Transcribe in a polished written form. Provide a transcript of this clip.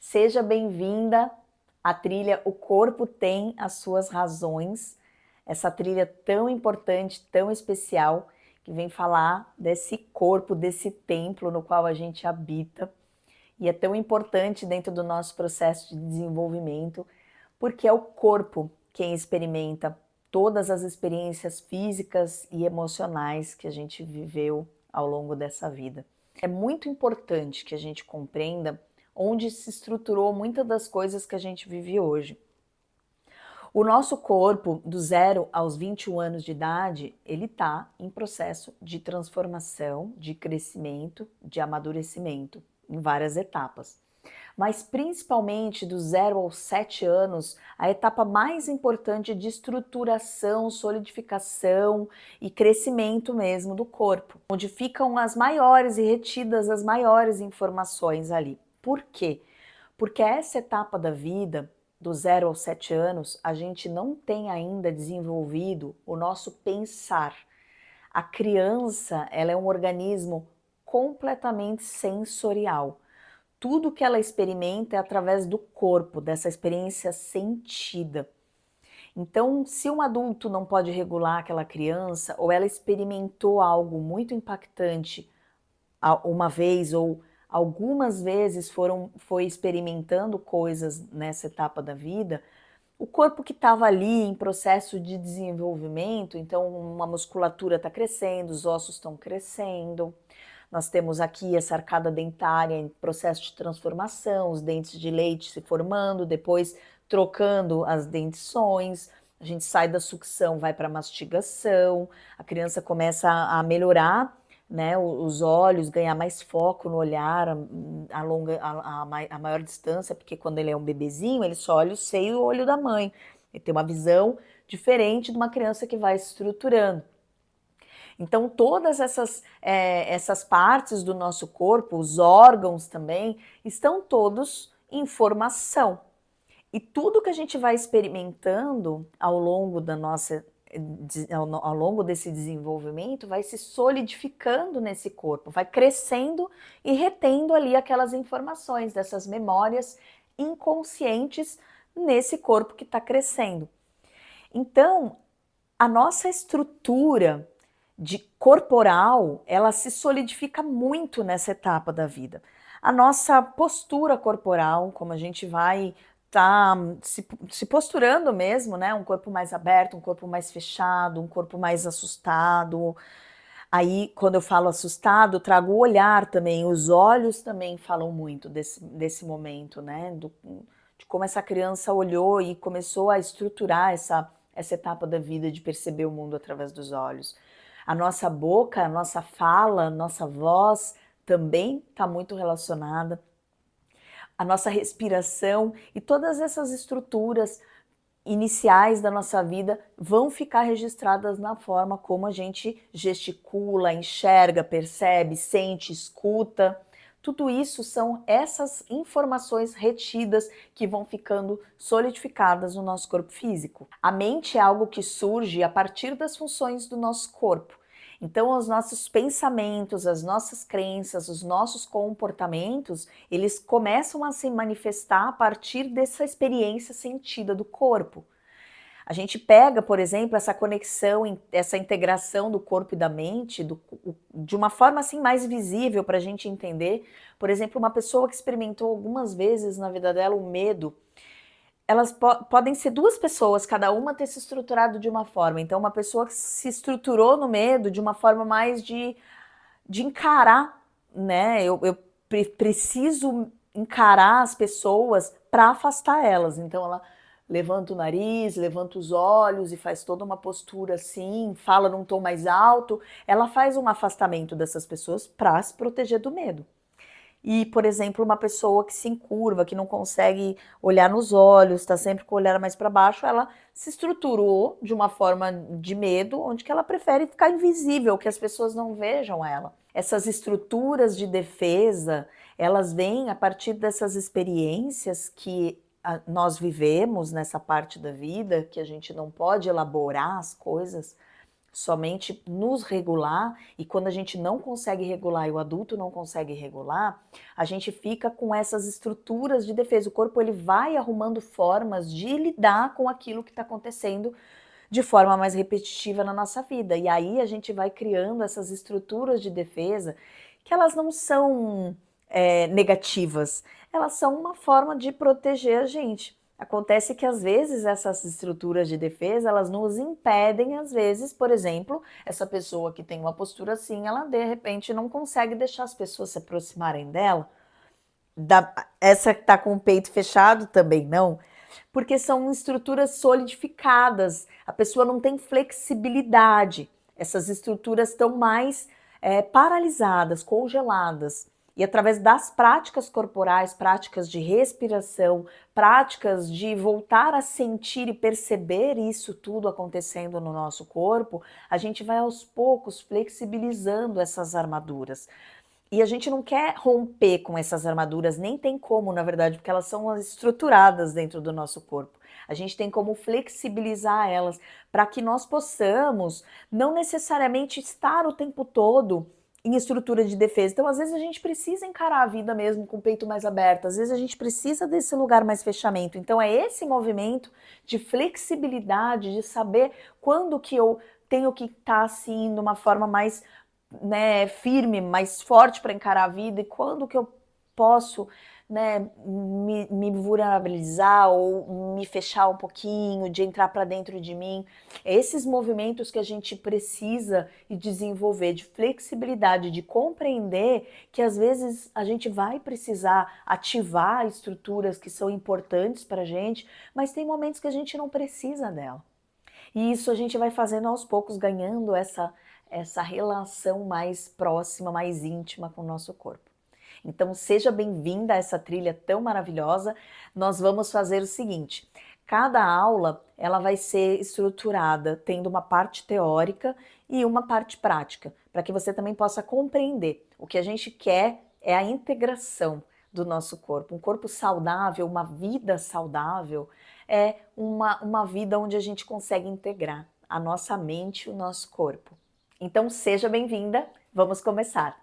Seja bem-vinda à trilha O Corpo Tem as Suas Razões, essa trilha tão importante, tão especial, que vem falar desse corpo, desse templo no qual a gente habita, e é tão importante dentro do nosso processo de desenvolvimento, porque é o corpo quem experimenta todas as experiências físicas e emocionais que a gente viveu ao longo dessa vida. É muito importante que a gente compreenda onde se estruturou muitas das coisas que a gente vive hoje. O nosso corpo, do 0 aos 21 anos de idade, ele está em processo de transformação, de crescimento, de amadurecimento, em várias etapas. Mas principalmente do 0 aos 7 anos, a etapa mais importante de estruturação, solidificação e crescimento mesmo do corpo, onde ficam as maiores e retidas as maiores informações ali. Por quê? Porque essa etapa da vida, do 0 aos 7 anos, a gente não tem ainda desenvolvido o nosso pensar. A criança, ela é um organismo completamente sensorial. Tudo que ela experimenta é através do corpo, dessa experiência sentida. Então, se um adulto não pode regular aquela criança, ou ela experimentou algo muito impactante uma vez, ou algumas vezes foi experimentando coisas nessa etapa da vida, o corpo que estava ali em processo de desenvolvimento, então uma musculatura está crescendo, os ossos estão crescendo, nós temos aqui essa arcada dentária em processo de transformação, os dentes de leite se formando, depois trocando as dentições, a gente sai da sucção, vai para a mastigação, a criança começa a melhorar, né, os olhos, ganhar mais foco no olhar, a maior distância, porque quando ele é um bebezinho, ele só olha o seio e o olho da mãe. Ele tem uma visão diferente de uma criança que vai se estruturando. Então, todas essas partes do nosso corpo, os órgãos também, estão todos em formação. E tudo que a gente vai experimentando ao longo ao longo desse desenvolvimento vai se solidificando nesse corpo, vai crescendo e retendo ali aquelas informações dessas memórias inconscientes nesse corpo que está crescendo. Então, a nossa estrutura de corporal, ela se solidifica muito nessa etapa da vida. A nossa postura corporal, como a gente vai tá se posturando mesmo, né? Um corpo mais aberto, um corpo mais fechado, um corpo mais assustado. Aí, quando eu falo assustado, trago o olhar também, os olhos também falam muito desse momento, né? De como essa criança olhou e começou a estruturar essa etapa da vida de perceber o mundo através dos olhos. A nossa boca, a nossa fala, a nossa voz também está muito relacionada. A nossa respiração e todas essas estruturas iniciais da nossa vida vão ficar registradas na forma como a gente gesticula, enxerga, percebe, sente, escuta. Tudo isso são essas informações retidas que vão ficando solidificadas no nosso corpo físico. A mente é algo que surge a partir das funções do nosso corpo. Então, os nossos pensamentos, as nossas crenças, os nossos comportamentos, eles começam a se manifestar a partir dessa experiência sentida do corpo. A gente pega, por exemplo, essa conexão, essa integração do corpo e da mente de uma forma assim mais visível para a gente entender. Por exemplo, uma pessoa que experimentou algumas vezes na vida dela o medo, elas podem ser duas pessoas, cada uma ter se estruturado de uma forma. Então, uma pessoa que se estruturou no medo de uma forma mais de encarar, né? Eu preciso encarar as pessoas para afastar elas. Então, ela levanta o nariz, levanta os olhos e faz toda uma postura assim, fala num tom mais alto. Ela faz um afastamento dessas pessoas para se proteger do medo. E, por exemplo, uma pessoa que se encurva, que não consegue olhar nos olhos, está sempre com o olhar mais para baixo, ela se estruturou de uma forma de medo, onde que ela prefere ficar invisível, que as pessoas não vejam ela. Essas estruturas de defesa, elas vêm a partir dessas experiências que nós vivemos nessa parte da vida, que a gente não pode elaborar as coisas somente nos regular, e quando a gente não consegue regular e o adulto não consegue regular, a gente fica com essas estruturas de defesa. O corpo ele vai arrumando formas de lidar com aquilo que está acontecendo de forma mais repetitiva na nossa vida. E aí a gente vai criando essas estruturas de defesa que elas não são negativas, elas são uma forma de proteger a gente. Acontece que às vezes essas estruturas de defesa, elas nos impedem, às vezes, por exemplo, essa pessoa que tem uma postura assim, ela de repente não consegue deixar as pessoas se aproximarem dela. Essa que está com o peito fechado também não, porque são estruturas solidificadas, a pessoa não tem flexibilidade, essas estruturas estão mais paralisadas, congeladas. E através das práticas corporais, práticas de respiração, práticas de voltar a sentir e perceber isso tudo acontecendo no nosso corpo, a gente vai aos poucos flexibilizando essas armaduras. E a gente não quer romper com essas armaduras, nem tem como, na verdade, porque elas são estruturadas dentro do nosso corpo. A gente tem como flexibilizar elas para que nós possamos não necessariamente estar o tempo todo em estrutura de defesa. Então, às vezes, a gente precisa encarar a vida mesmo com o peito mais aberto, às vezes a gente precisa desse lugar mais fechamento. Então, é esse movimento de flexibilidade, de saber quando que eu tenho que estar assim, de uma forma mais firme, mais forte para encarar a vida, e quando que eu posso me vulnerabilizar ou me fechar um pouquinho, de entrar para dentro de mim. Esses movimentos que a gente precisa desenvolver de flexibilidade, de compreender que às vezes a gente vai precisar ativar estruturas que são importantes para a gente, mas tem momentos que a gente não precisa dela. E isso a gente vai fazendo aos poucos, ganhando essa relação mais próxima, mais íntima com o nosso corpo. Então seja bem-vinda a essa trilha tão maravilhosa. Nós vamos fazer o seguinte, cada aula ela vai ser estruturada tendo uma parte teórica e uma parte prática, para que você também possa compreender. O que a gente quer é a integração do nosso corpo. Um corpo saudável, uma vida saudável, é uma vida onde a gente consegue integrar a nossa mente e o nosso corpo. Então seja bem-vinda, vamos começar!